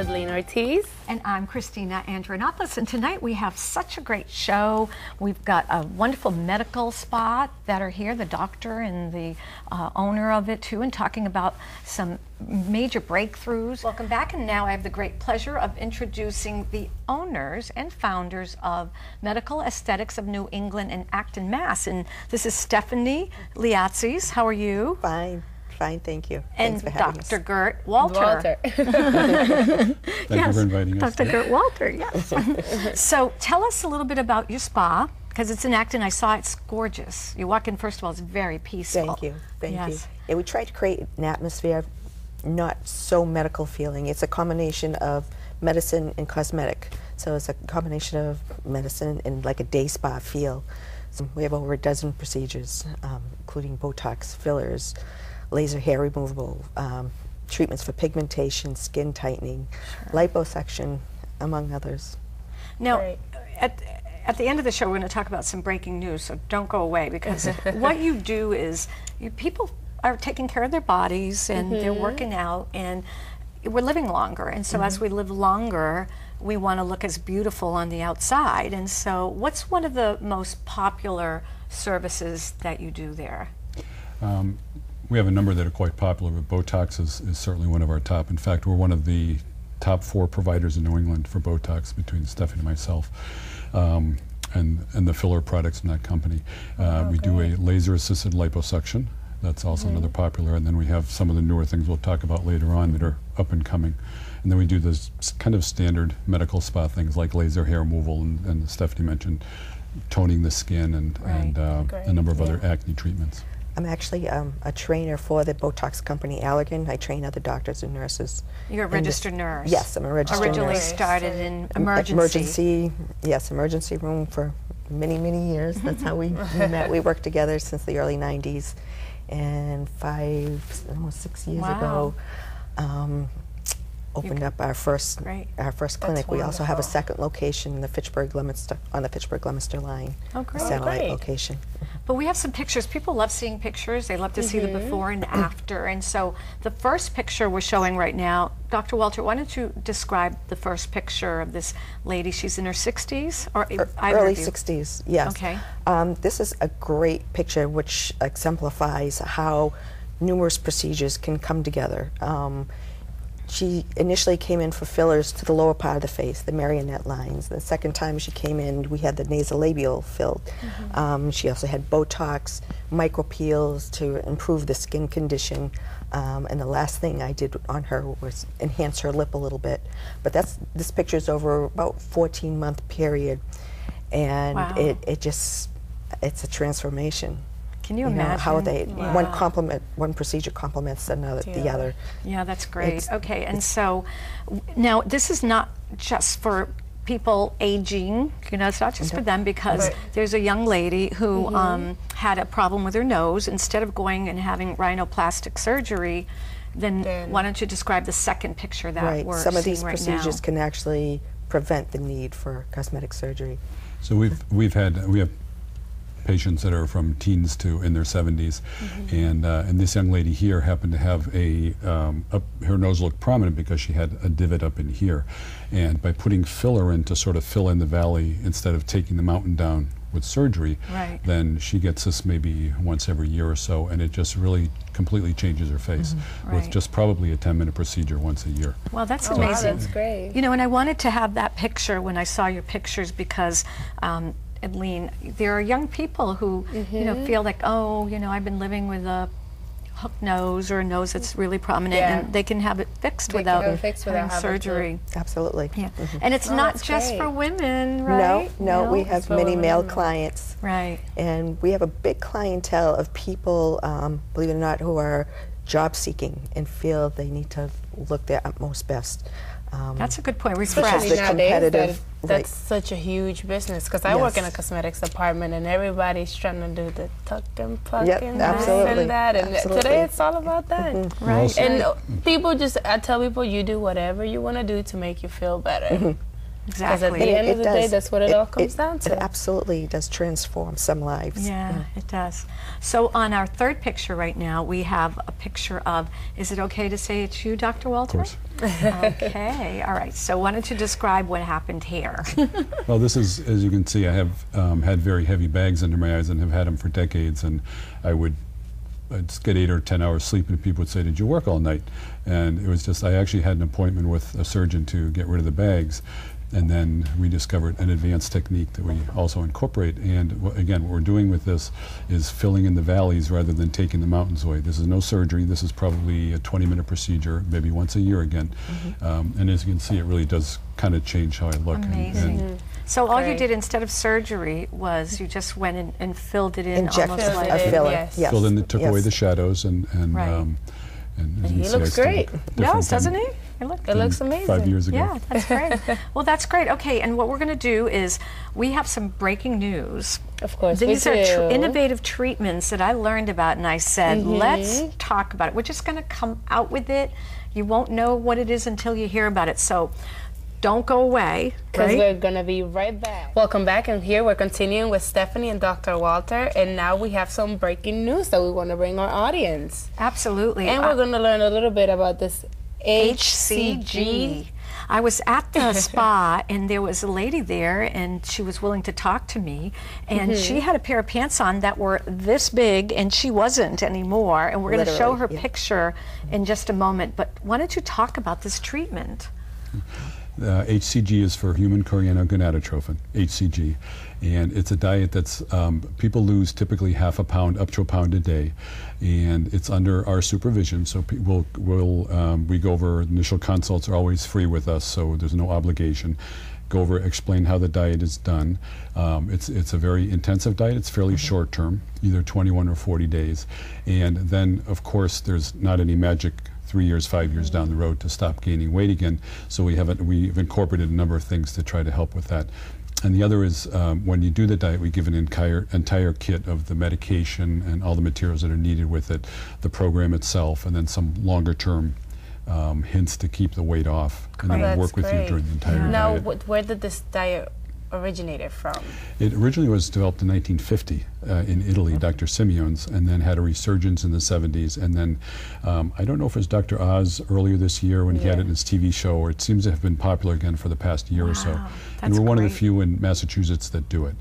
Adeline Ortiz. And I'm Christina Andronopoulos, and tonight we have such a great show. We've got a wonderful medical spa that are here, the doctor and the owner of it too, and talking about some major breakthroughs. Welcome back, and now I have the great pleasure of introducing the owners and founders of Medical Aesthetics of New England in Acton, Mass. And this is Stephanie Liatsis. How are you? Fine. Fine, thank you. And Thanks for having Dr. us. Gert Walter. Thank you for inviting us. Dr. Gert Walter, yes. So tell us a little bit about your spa, because it's in Acton. I saw it's gorgeous. You walk in, first of all, it's very peaceful. Thank you. Thank you. Yes. Yeah, we try to create an atmosphere not so medical feeling. It's a combination of medicine and cosmetic. So it's a combination of medicine and like a day spa feel. So we have over a dozen procedures, including Botox, fillers, laser hair removal, treatments for pigmentation, skin tightening, liposuction, among others. Now, at the end of the show, we're going to talk about some breaking news, so don't go away, because what you do is people are taking care of their bodies and they're working out, and we're living longer. And so as we live longer, we want to look as beautiful on the outside. And so what's one of the most popular services that you do there? We have a number that are quite popular, but Botox is certainly one of our top. In fact, we're one of the top 4 providers in New England for Botox between Stephanie and myself, and the filler products in that company. We do a laser-assisted liposuction. That's also another popular. And then we have some of the newer things we'll talk about later on that are up and coming. And then we do this kind of standard medical spa things like laser hair removal, and Stephanie mentioned toning the skin and a number of other acne treatments. I'm actually a trainer for the Botox company, Allergan. I train other doctors and nurses. You're a registered nurse? Yes, I'm a registered Originally nurse. started in emergency. Yes, emergency room for many, many years. That's how we met. We worked together since the early 90s. And almost 6 years ago, opened up our first clinic. We also have a second location in the on the Fitchburg-Leominster line, a satellite location. But we have some pictures. People love seeing pictures. They love to see the before and after. And so the first picture we're showing right now, Dr. Walter, why don't you describe the first picture of this lady? She's in her 60s? Or early 60s, yes. Okay. This is a great picture which exemplifies how numerous procedures can come together. She initially came in for fillers to the lower part of the face, the marionette lines. The second time she came in, we had the nasolabial filled. She also had Botox, micropeels to improve the skin condition. And the last thing I did on her was enhance her lip a little bit. But this picture's over about 14-month period. And it's a transformation. Can you imagine how one procedure complements the other? Yeah, that's great. Okay, and so now this is not just for people aging, it's not just for them, because there's a young lady who had a problem with her nose. Instead of going and having rhinoplastic surgery, then why don't you describe the second picture that we're seeing right now? Some of these procedures can actually prevent the need for cosmetic surgery. So we have patients that are from teens to in their 70s, and this young lady here happened to have her nose looked prominent because she had a divot up in here, and by putting filler in to sort of fill in the valley instead of taking the mountain down with surgery, then she gets this maybe once every year or so, and it just really completely changes her face with just probably a 10-minute procedure once a year. Well, that's amazing. Wow, that's great. And I wanted to have that picture when I saw your pictures, because Adeline, there are young people who feel like, I've been living with a hook nose or a nose that's really prominent, and they can have it fixed without having surgery. Absolutely. Yeah. And it's not just for women, right? No, we have many male clients. Right. And we have a big clientele of people, believe it or not, who are job seeking and feel they need to look their utmost best. That's a good point. Especially nowadays, that's such a huge business. Because I work in a cosmetics department, and everybody's trying to do the tuck and pluck and this and that. And today it's all about that, right? And people I tell people, you do whatever you want to do to make you feel better. Exactly. Because at the end of the day, that's what it all comes down to. It absolutely does transform some lives. Yeah, it does. So on our third picture right now, we have a picture of, is it okay to say it's you, Dr. Walter? Of course. Okay, all right. So why don't you describe what happened here? Well, this is, as you can see, I have had very heavy bags under my eyes and have had them for decades, and I'd get 8 or 10 hours sleep, and people would say, "Did you work all night?" And it was just, I actually had an appointment with a surgeon to get rid of the bags, and then we discovered an advanced technique that we also incorporate. And again, what we're doing with this is filling in the valleys rather than taking the mountains away. This is no surgery. This is probably a 20-minute procedure, maybe once a year again. And as you can see, it really does kind of change how I look. Amazing. So all you did instead of surgery was you just went in and filled it in, almost like a filler. Yes. Yes. Filled in, took away the shadows, and he looks great. Yes, doesn't he? It looks amazing. 5 years ago. Yeah, that's great. Well, that's great. Okay, and what we're going to do is we have some breaking news. Of course, these are innovative treatments that I learned about, and I said, let's talk about it. We're just going to come out with it. You won't know what it is until you hear about it. So don't go away. Because we're going to be right back. Welcome back, and here we're continuing with Stephanie and Dr. Walter, and now we have some breaking news that we want to bring our audience. Absolutely. And we're going to learn a little bit about this HCG. I was at the spa, and there was a lady there, and she was willing to talk to me, and she had a pair of pants on that were this big, and she wasn't anymore, and we're going to show her picture in just a moment. But why don't you talk about this treatment? HCG is for human chorianogonadotrophin, HCG, and it's a diet that's, people lose typically half a pound up to a pound a day, and it's under our supervision, so we go over, initial consults are always free with us, so there's no obligation. Go over, explain how the diet is done. It's a very intensive diet. It's fairly short term, either 21 or 40 days, and then of course there's not any magic 3 years, 5 years down the road to stop gaining weight again. So we've incorporated a number of things to try to help with that. And the other is when you do the diet, we give an entire kit of the medication and all the materials that are needed with it, the program itself, and then some longer term hints to keep the weight off. And then we'll work with you during the entire diet. Now, where did this diet originated from? It originally was developed in 1950 in Italy, Dr. Simeone's, and then had a resurgence in the 70s. And then I don't know if it was Dr. Oz earlier this year when he had it in his TV show, or it seems to have been popular again for the past year or so. And we're one of the few in Massachusetts that do it.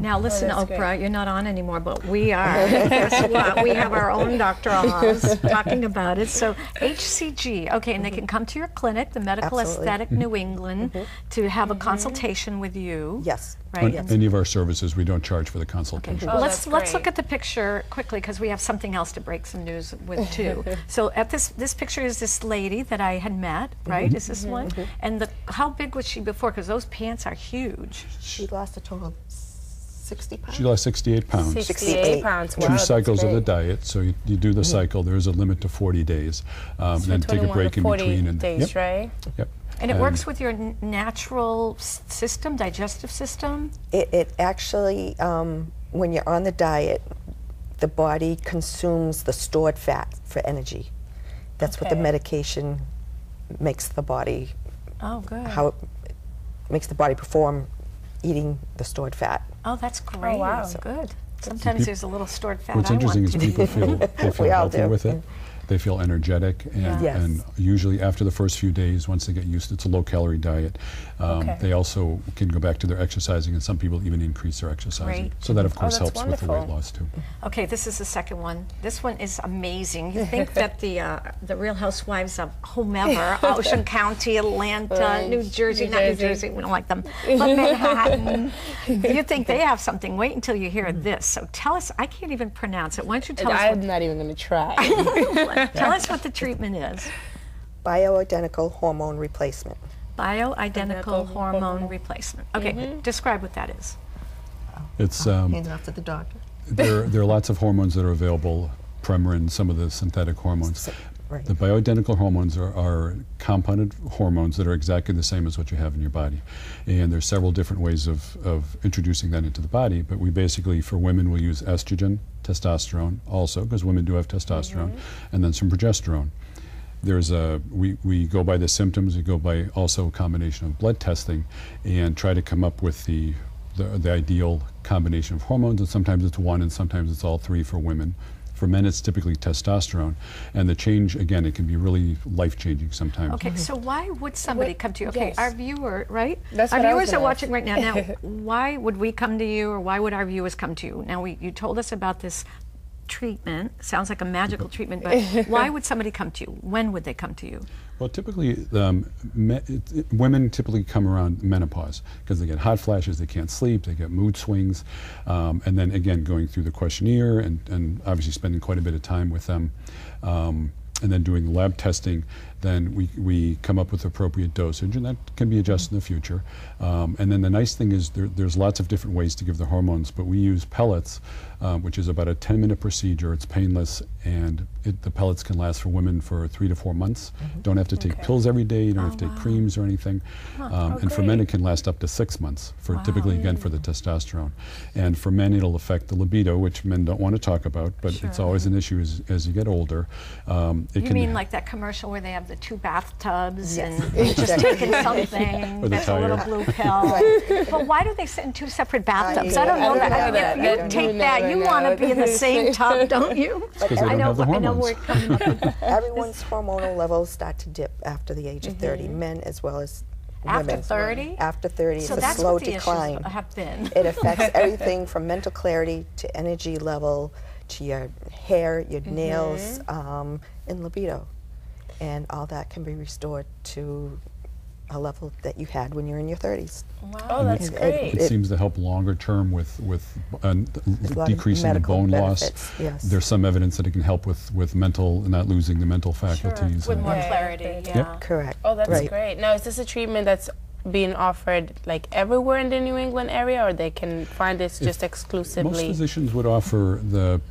Now listen, Oprah, you're not on anymore, but we are. Guess what? We have our own Dr. Oz talking about it. So HCG, okay, and they can come to your clinic, the Medical Aesthetic New England, to have a consultation with you. Yes. Right. Any of our services, we don't charge for the consultation. Okay. Let's look at the picture quickly, because we have something else to break some news with too. So at this picture is this lady that I had met, right? Is this one? And how big was she before? Because those pants are huge. She lost a total of 60 pounds. She lost 68 pounds. 68 pounds. Wow, 2 cycles of the diet. So you do the cycle. There is a limit to 40 days. Then take a break in between. And days, right? Yep. And it works with your natural system, digestive system? It actually, when you're on the diet, the body consumes the stored fat for energy. That's what the medication makes the body, how it makes the body perform eating the stored fat. Oh, that's great. Oh, wow. So good. Sometimes there's a little stored fat. What's interesting is people feel healthy with it. They feel energetic, and usually after the first few days, once they get used to it, it's a low-calorie diet. They also can go back to their exercising, and some people even increase their exercising. Right. So that, of course, helps with the weight loss, too. Okay, this is the second one. This one is amazing. You think that the Real Housewives of whomever, Ocean County, Atlanta, New Jersey, not New Jersey, we don't like them, but Manhattan, you think they have something. Wait until you hear this. So tell us, I can't even pronounce it. Why don't you tell us? I'm not even going to try. Tell us what the treatment is. Bio-Identical Hormone Replacement. Bio-Identical Hormone Replacement. Okay, describe what that is. It's hand it off to the doctor. There are lots of hormones that are available, Premarin, some of the synthetic hormones. The bioidentical hormones are compounded hormones that are exactly the same as what you have in your body. And there's several different ways of introducing that into the body, but we basically, for women, we'll use estrogen, testosterone also, because women do have testosterone, and then some progesterone. we go by the symptoms. We go by also a combination of blood testing, and try to come up with the ideal combination of hormones. And sometimes it's one, and sometimes it's all three for women. For men, it's typically testosterone, and the change, again, it can be really life-changing sometimes. Okay, so why would somebody come to you? Okay, yes. Our viewer, right? That's our what I was viewers are gonna watching right now. Now, why would we come to you, or why would our viewers come to you? Now, you told us about this treatment. Sounds like a magical treatment, but why would somebody come to you? When would they come to you? Well, typically, women typically come around menopause because they get hot flashes, they can't sleep, they get mood swings, and then again going through the questionnaire and obviously spending quite a bit of time with them, and then doing lab testing. Then we come up with appropriate dosage, and that can be adjusted in the future. And then the nice thing is there's lots of different ways to give the hormones, but we use pellets, which is about a 10-minute procedure. It's painless, and the pellets can last for women for 3 to 4 months. Don't have to take pills every day. You don't have to take creams or anything. And for men, it can last up to 6 months, for typically, again, for the testosterone. And for men, it'll affect the libido, which men don't want to talk about, but it's always an issue as you get older. You mean like that commercial where they have the 2 bathtubs and you're just taking something, that's a little blue pill. But why do they sit in 2 separate bathtubs? I don't know that. If you take that, you want to be in the same tub, don't you? Because they don't have the hormones. We're coming up with Everyone's hormonal levels start to dip after the age of 30, men as well as women. After 30? After 30, So it's a that's slow what the decline. issues have been. It affects everything from mental clarity to energy level to your hair, your nails, and libido. And all that can be restored to a level that you had when you're in your 30s. Wow. Oh, that's great. It seems to help longer term with decreasing the bone benefits, loss. yes. There's some evidence that it can help with mental, not losing the mental faculties. With more Yeah. clarity, yeah. Yep. Correct. Oh, that's right. great. Now, is this a treatment that's being offered like everywhere in the New England area, or they can find this just exclusively? Most physicians would offer the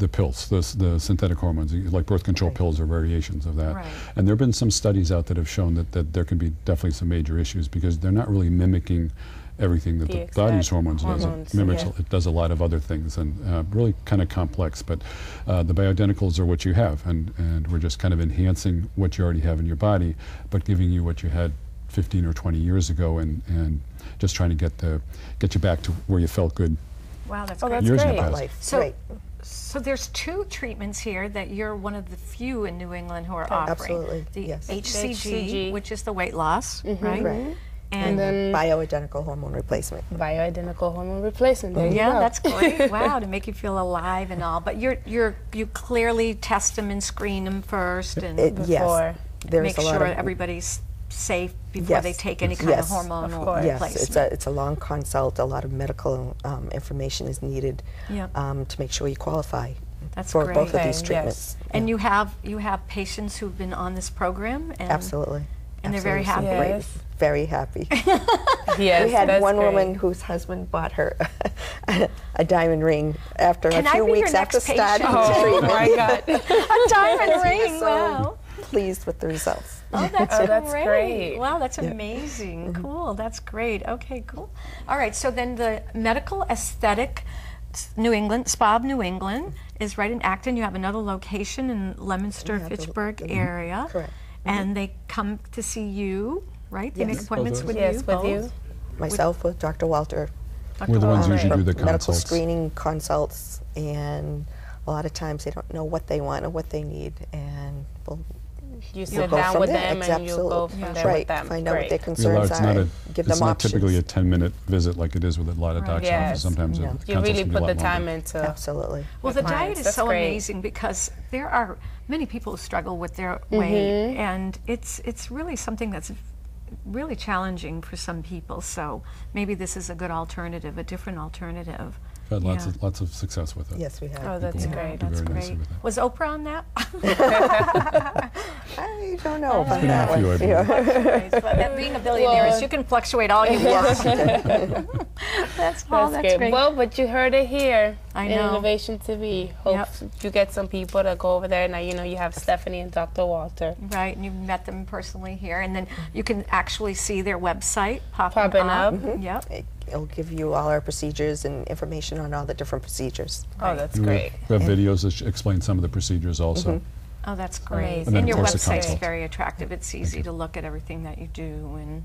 pills, the synthetic hormones, like birth control pills or variations of that. Right. And there have been some studies out that have shown that there can be definitely some major issues because they're not really mimicking everything that the body's hormones does. It mimics, it does a lot of other things, and really kind of complex. But the bioidenticals are what you have, and we're just kind of enhancing what you already have in your body, but giving you what you had 15 or 20 years ago, and just trying to get you back to where you felt good. Wow, that's Oh, great. that's Years in great. the past. Life. So there's 2 treatments here that you're one of the few in New England who are offering. Absolutely, The yes. HCG, which is the weight loss, right? Correct. And then Bio-identical hormone replacement. bioidentical hormone replacement. There you Yeah, go. that's great. Wow, to make you feel alive and all. But you clearly test them and screen them first and Yes. Before. There's make a lot sure of everybody's safe before they Yes. take any kind of Yes. hormone Of or course. Yes, replacement. it's a long consult. A lot of medical information is needed Yep. to make sure you qualify That's for great. both of these Okay, treatments. And you have patients who've been on this program, and Absolutely. And they're very Absolutely. happy. Great. Yes. Very happy. Yes, We had that's one great. woman whose husband bought her a diamond ring after Can a I few be your weeks after next patient? starting the Oh treatment. my God. a diamond ring. So Wow. pleased with the results. Oh, that's, that's great. great. Wow, that's amazing. Cool. That's great. Okay, cool. All right, so then the Medical Aesthetic New England, Spa of New England is right in Acton. You have another location in Leominster, Fitchburg area. Correct. And they come to see you, right? They make Yes. appointments with Yes, you. with both? you. Myself with Dr. Walter. We're the ones who usually for do the medical consults. screening consults, and a lot of times they don't know what they want or what they need, and we'll You You'll sit go down from with there. them and you go from there right. with them. Find out what Great. their It's concerns not, are. Give it's them not options. typically a 10-minute visit like it is with a lot of doctor's Yes. offices. Sometimes Yeah. the You consults really can be a put the lot time longer. into Absolutely. Well, the clients. diet is That's so great. amazing because there are many people who struggle with their weight, and it's really something that's really challenging for some people. So maybe this is a good alternative, a different alternative. I've had Yeah. lots of success with it. Yes, we have. Oh, that's People great. do That's very nicely great. with that. Was Oprah on that? I don't know about been that a few, one. I believe. But that being a billionaire is you can fluctuate all you want. That's That's great. Well, but you heard it here I in know. Innovation TV. Hope you get some people to go over there. Now, you know, you have Stephanie and Dr. Walter Right, and you've met them personally here, and then you can actually see their website popping up. Yep. It'll give you all our procedures and information on all the different procedures. Oh, that's We great. have videos that explain some of the procedures also. Oh, that's great. And And your of course, a website's consult. very attractive. It's easy to look at everything that you do, and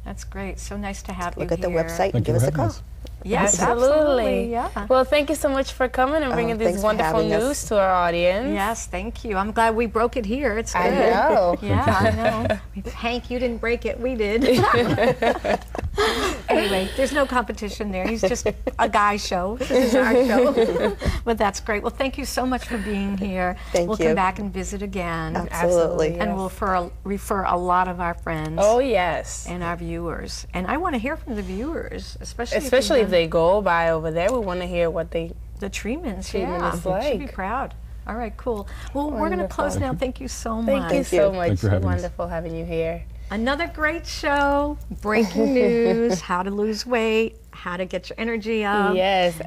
that's great. So nice to have you Look at the here. website and Thank you give us for a having call. us. Yes, Absolutely. yeah. Well, thank you so much for coming and bringing thanks this for wonderful having us. news to our audience. Yes, thank you. I'm glad we broke it here. It's good. I know. Yeah, I know. Hank, you didn't break it. We did. Anyway, there's no competition there. He's just a guy show. This is our show. But that's great. Well, thank you so much for being here. Thank we'll you. come back and visit again. Absolutely. And we'll refer a lot of our friends Oh, yes. and our viewers. And I want to hear from the viewers, especially Especially if they go by over there. We want to hear what they... the treatments. Treatment Yeah, is they should be like. proud. All right, cool. Well, we're going to close now. Thank you so much. Thank you so much. Thanks for having us. Wonderful having you here. Another great show, breaking news, how to lose weight, how to get your energy up. Yes.